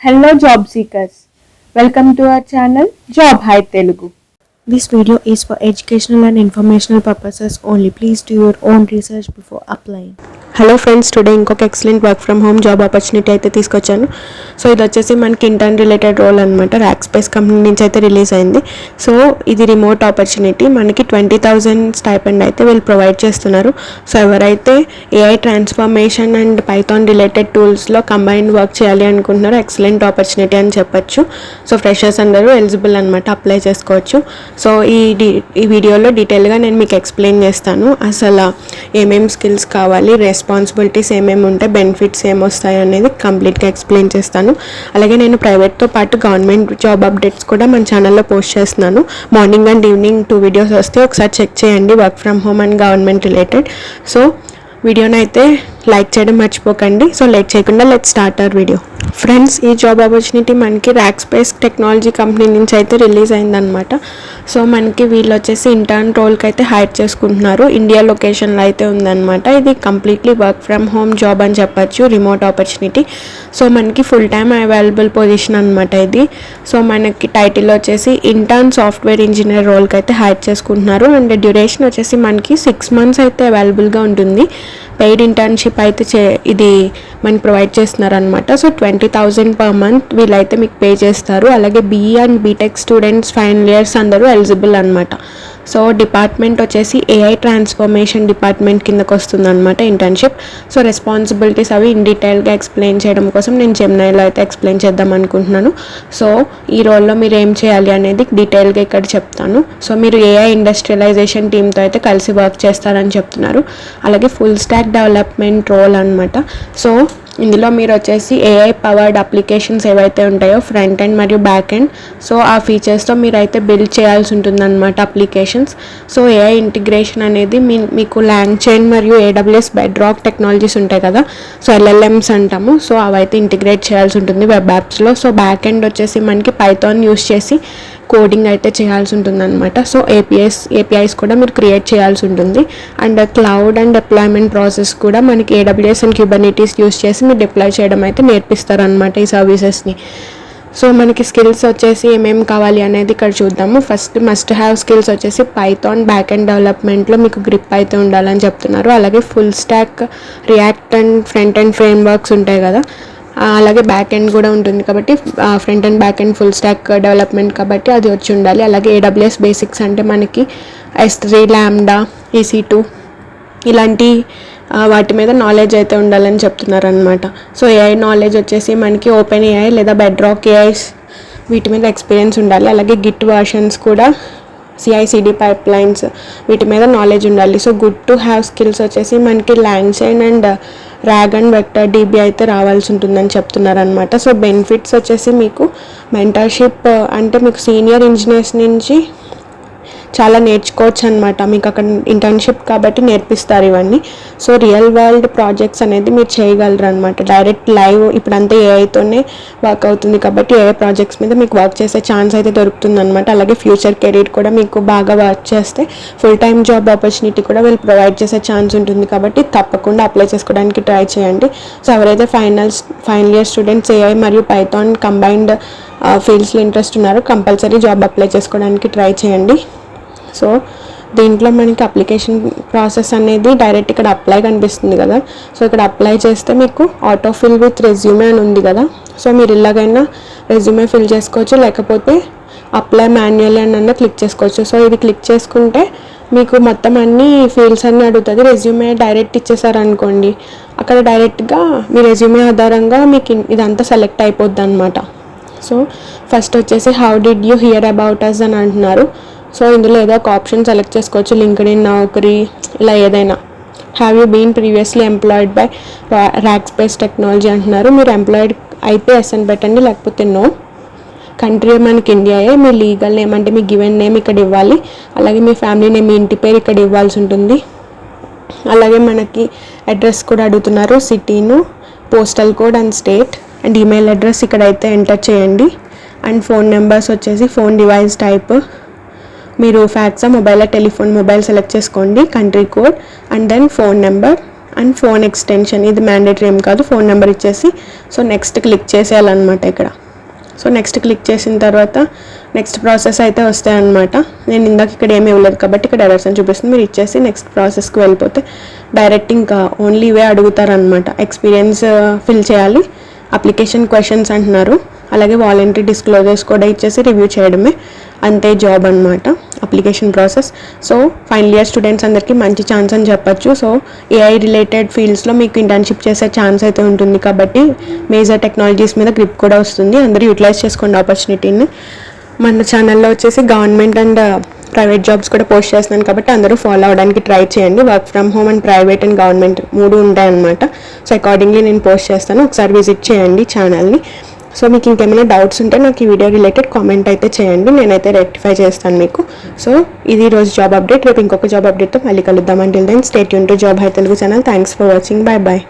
Hello job seekers. Welcome to our channel Job High Telugu. This video is for educational and informational purposes only. Please do your own research before applying. Hello friends, today ఇంకొక excellent work from home job opportunity అయితే తీసుకొచ్చాను. So ఇది వచ్చేసి మనకి intern related role అనమాట. Rackspace company నుంచి అయితే release అయింది. సో ఇది రిమోట్ ఆపర్చునిటీ. మనకి 20,000 స్టైపెండ్ అయితే వీళ్ళు ప్రొవైడ్ చేస్తున్నారు. సో ఎవరైతే AI transformation and Python related టూల్స్లో కంబైన్డ్ వర్క్ చేయాలి అనుకుంటున్నారో ఎక్సలెంట్ ఆపర్చునిటీ అని చెప్పొచ్చు. సో ఫ్రెషర్స్ అందరూ ఎలిజిబుల్ అనమాట, అప్లై చేసుకోవచ్చు. సో ఈ వీడియోలో డీటెయిల్గా నేను మీకు ఎక్స్ప్లెయిన్ చేస్తాను. అసలు ఏమేమి స్కిల్స్ కావాలి, రెస్పాన్సిబిలిటీస్ ఏమేమి ఉంటాయి, బెనిఫిట్స్ ఏమొస్తాయి అనేది కంప్లీట్గా ఎక్స్ప్లెయిన్ చేస్తాను. అలాగే నేను ప్రైవేట్తో పాటు గవర్నమెంట్ జాబ్ అప్డేట్స్ కూడా మన ఛానల్లో పోస్ట్ చేస్తున్నాను. మార్నింగ్ అండ్ ఈవినింగ్ 2 వీడియోస్ వస్తే ఒకసారి చెక్ చేయండి, work from home and government related. So వీడియోని అయితే లైక్ చేయడం మర్చిపోకండి. సో లేట్ చేయకుండా let's start our video. Friends, ఈ జాబ్ ఆపర్చునిటీ మనకి ర్యాక్ స్పేస్ టెక్నాలజీ కంపెనీ నుంచి అయితే రిలీజ్ అయిందనమాట. సో మనకి వీళ్ళు వచ్చేసి ఇంటర్న్ రోల్కి అయితే హైర్ చేసుకుంటున్నారు. ఇండియా లొకేషన్లో అయితే ఉందన్నమాట. ఇది completely work from home job అని చెప్పచ్చు, రిమోట్ ఆపర్చునిటీ. సో మనకి ఫుల్ టైమ్ అవైలబుల్ పొజిషన్ అనమాట ఇది. సో మనకి టైటిల్ వచ్చేసి ఇంటర్న్ సాఫ్ట్వేర్ ఇంజనీర్ రోల్కి అయితే హైర్ చేసుకుంటున్నారు. అండ్ డ్యూరేషన్ వచ్చేసి మనకి 6 months అయితే అవైలబుల్గా ఉంటుంది. పెయిడ్ ఇంటర్న్షిప్ అయితే ఇది మనకి ప్రొవైడ్ చేస్తున్నారు అనమాట. సో 20,000 per month వీళ్ళైతే మీకు పే చేస్తారు. అలాగే BE and BTech students final years అందరూ ఎలిజిబుల్ అనమాట. సో డిపార్ట్మెంట్ వచ్చేసి ఏఐ ట్రాన్స్ఫర్మేషన్ డిపార్ట్మెంట్ కిందకు వస్తుంది అనమాట ఇంటర్న్షిప్. సో రెస్పాన్సిబిలిటీస్ అవి ఇన్ డీటెయిల్గా ఎక్స్ప్లెయిన్ చేయడం కోసం నేను జెమినైలో అయితే ఎక్స్ప్లెయిన్ చేద్దాం అనుకుంటున్నాను. సో ఈ రోల్లో మీరు ఏం చేయాలి అనేది డీటెయిల్గా ఇక్కడ చెప్తాను. సో మీరు ఏఐ ఇండస్ట్రియలైజేషన్ టీమ్తో అయితే కలిసి వర్క్ చేస్తారని చెప్తున్నారు. అలాగే ఫుల్ స్టాక్ డెవలప్మెంట్ రోల్ అనమాట. సో ఇందులో మీరు వచ్చేసి ఏఐ పవర్డ్ అప్లికేషన్స్ ఏవైతే ఉంటాయో ఫ్రంట్ ఎండ్ మరియు బ్యాక్ ఎండ్, సో ఆ ఫీచర్స్తో మీరైతే బిల్డ్ చేయాల్సి ఉంటుందన్నమాట అప్లికేషన్స్. సో ఏఐ ఇంటిగ్రేషన్ అనేది మీకు లాంగ్చైన్ మరియు ఏడబ్ల్యూఎస్ బెడ్రాక్ టెక్నాలజీస్ ఉంటాయి కదా, సో ఎల్ఎల్ఎమ్స్ అంటాము. సో అవైతే ఇంటిగ్రేట్ చేయాల్సి ఉంటుంది వెబ్ యాప్స్లో. సో బ్యాక్ ఎండ్ వచ్చేసి మనకి పైథాన్ యూస్ చేసి కోడింగ్ అయితే చేయాల్సి ఉంటుంది అనమాట. సో ఏపీఐస్ కూడా మీరు క్రియేట్ చేయాల్సి ఉంటుంది. And cloud and deployment process కూడా మనకి ఏడబ్ల్యూఎస్ అండ్ క్యూబర్నెటీస్ యూస్ చేసి మీరు డిప్లాయ్ చేయడం అయితే నేర్పిస్తారనమాట ఈ సర్వీసెస్ని. సో మనకి స్కిల్స్ వచ్చేసి ఏమేమి కావాలి అనేది ఇక్కడ చూద్దాము. ఫస్ట్ మస్ట్ హ్యావ్ స్కిల్స్ వచ్చేసి పైథాన్ బ్యాక్ అండ్ డెవలప్మెంట్లో మీకు గ్రిప్ అయితే ఉండాలని చెప్తున్నారు. అలాగే full stock react and front and frame works ఉంటాయి కదా, అలాగే బ్యాక్ ఎండ్ కూడా ఉంటుంది కాబట్టి front and back end full stack development కాబట్టి అది వచ్చి ఉండాలి. అలాగే ఏడబ్ల్యూఎస్ బేసిక్స్ అంటే మనకి S3 ల్యాండా EC2 ఇలాంటి వాటి మీద నాలెడ్జ్ అయితే ఉండాలని చెప్తున్నారు అనమాట. సో ఏఐ నాలెడ్జ్ వచ్చేసి మనకి ఓపెన్ ఏఐ లేదా బెడ్రాక్ ఏఐస్ వీటి మీద ఎక్స్పీరియన్స్ ఉండాలి. అలాగే గిట్ వర్షన్స్ కూడా, CI/CD పైప్లైన్స్ వీటి మీద నాలెడ్జ్ ఉండాలి. So good to have skills వచ్చేసి మనకి LangChain and RAG and vector DB అయితే రావాల్సి ఉంటుందని చెప్తున్నారు అనమాట. సో బెనిఫిట్స్ వచ్చేసి మీకు మెంటర్షిప్ అంటే మీకు సీనియర్ ఇంజనీర్స్ నుంచి చాలా నేర్చుకోవచ్చు అనమాట. మీకు అక్కడ ఇంటర్న్షిప్ కాబట్టి నేర్పిస్తారు ఇవన్నీ. సో రియల్ వరల్డ్ ప్రాజెక్ట్స్ అనేది మీరు చేయగలరు అనమాట. డైరెక్ట్ లైవ్ ఇప్పుడంతా ఏఐతోనే వర్క్ అవుతుంది కాబట్టి ఏఐ ప్రాజెక్ట్స్ మీద మీకు వర్క్ చేసే ఛాన్స్ అయితే దొరుకుతుంది అనమాట. అలాగే ఫ్యూచర్ కెరీర్ కూడా మీకు బాగా వర్క్ చేస్తే ఫుల్ టైమ్ జాబ్ ఆపర్చునిటీ కూడా వీళ్ళు ప్రొవైడ్ చేసే ఛాన్స్ ఉంటుంది కాబట్టి తప్పకుండా అప్లై చేసుకోవడానికి ట్రై చేయండి. సో ఎవరైతే ఫైనల్ ఇయర్ స్టూడెంట్స్ ఏఐ మరియు పైథాన్ కంబైన్డ్ ఫీల్డ్స్లో ఇంట్రెస్ట్ ఉన్నారో కంపల్సరీ జాబ్ అప్లై చేసుకోవడానికి ట్రై చేయండి. సో దీంట్లో మనకి అప్లికేషన్ ప్రాసెస్ అనేది డైరెక్ట్ ఇక్కడ అప్లై కనిపిస్తుంది కదా, సో ఇక్కడ అప్లై చేస్తే మీకు ఆటో ఫిల్ విత్ రెజ్యూమే అని ఉంది కదా. సో మీరు ఇలాగైనా రెజ్యూమే ఫిల్ చేసుకోవచ్చు, లేకపోతే అప్లై మాన్యువల్లీ అని క్లిక్ చేసుకోవచ్చు. సో ఇది క్లిక్ చేసుకుంటే మీకు మొత్తం అన్ని ఫీల్డ్స్ అన్నీ అడుగుతుంది. రెజ్యూమే డైరెక్ట్ ఇచ్చేసారనుకోండి, అక్కడ డైరెక్ట్గా మీ రెజ్యూమే ఆధారంగా మీకు ఇదంతా సెలెక్ట్ అయిపోద్ది అనమాట. సో ఫస్ట్ వచ్చేసి how did you hear about us అని అంటున్నారు. సో ఇందులో ఏదో ఒక ఆప్షన్ సెలెక్ట్ చేసుకోవచ్చు, లింక్డ్ఇన్, నౌకరీ, ఇలా ఏదైనా. Have you been previously employed by Rackspace technology అంటున్నారు. మీరు ఎంప్లాయిడ్ అయితే ఎస్ అని పెట్టండి, లేకపోతే నో. కంట్రీ మనకి ఇండియాయే. మీ లీగల్ నేమ్ అంటే మీ గివెన్ నేమ్ ఇక్కడ ఇవ్వాలి. అలాగే మీ ఫ్యామిలీ నేమ్, మీ ఇంటి పేరు ఇక్కడ ఇవ్వాల్సి ఉంటుంది. అలాగే మనకి అడ్రస్ కూడా అడుగుతున్నారు, సిటీను, postal code and state, and email address ఇక్కడైతే ఎంటర్ చేయండి. అండ్ ఫోన్ నెంబర్స్ వచ్చేసి ఫోన్ డివైస్ టైప్ మీరు ఫ్యాక్సా, మొబైల్, టెలిఫోన్, మొబైల్ సెలెక్ట్ చేసుకోండి, country code and then phone number and phone extension, ఇది మ్యాండేటరీ ఏం కాదు. ఫోన్ నెంబర్ ఇచ్చేసి సో నెక్స్ట్ క్లిక్ చేసేయాలన్నమాట ఇక్కడ. సో నెక్స్ట్ క్లిక్ చేసిన తర్వాత నెక్స్ట్ ప్రాసెస్ అయితే వస్తాయన్నమాట. నేను ఇందాక ఇక్కడ ఏమీ ఇవ్వలేదు కాబట్టి ఇక్కడ ఎర్రర్స్ అని చూపిస్తుంది. మీరు ఇచ్చేసి నెక్స్ట్ ప్రాసెస్కి వెళ్ళిపోతే డైరెక్ట్ ఇంకా ఓన్లీ ఇవే అడుగుతారనమాట. ఎక్స్పీరియన్స్ ఫిల్ చేయాలి, అప్లికేషన్ క్వశ్చన్స్ అంటున్నారు, అలాగే వాలంటరీ డిస్క్లోజర్స్ కూడా ఇచ్చేసి రివ్యూ చేయడమే, అంతే జాబ్ అనమాట application process. So final year students అందరికీ మంచి ఛాన్స్ అని చెప్పొచ్చు. సో ఏఐ రిలేటెడ్ ఫీల్డ్స్లో మీకు ఇంటర్న్షిప్ చేసే ఛాన్స్ అయితే ఉంటుంది కాబట్టి మేజర్ టెక్నాలజీస్ మీద గ్రిప్ కూడా వస్తుంది. అందరూ యూటిలైజ్ చేసుకోండి ఆపర్చునిటీని. మన ఛానల్లో వచ్చేసి గవర్నమెంట్ అండ్ ప్రైవేట్ జాబ్స్ కూడా పోస్ట్ చేస్తున్నాను కాబట్టి అందరూ ఫాలో అవ్వడానికి ట్రై చేయండి. Work from home and private and government 3 ఉంటాయన్నమాట. సో అకార్డింగ్లీ నేను పోస్ట్ చేస్తాను, ఒకసారి విజిట్ చేయండి ఛానల్ని. సో మీకు ఇంకేమైనా డౌట్స్ ఉంటే నాకు ఈ వీడియో రిలేటెడ్ కామెంట్ అయితే చేయండి, నేనైతే రెక్టిఫై చేస్తాను మీకు. సో ఇది రోజు జాబ్ అప్డేట్. రేపు ఇంకొక జాబ్ అప్డేట్తో మళ్ళీ కలుద్దాం. Until then stay tuned to job hi Telugu channel. Thanks for watching. Bye bye.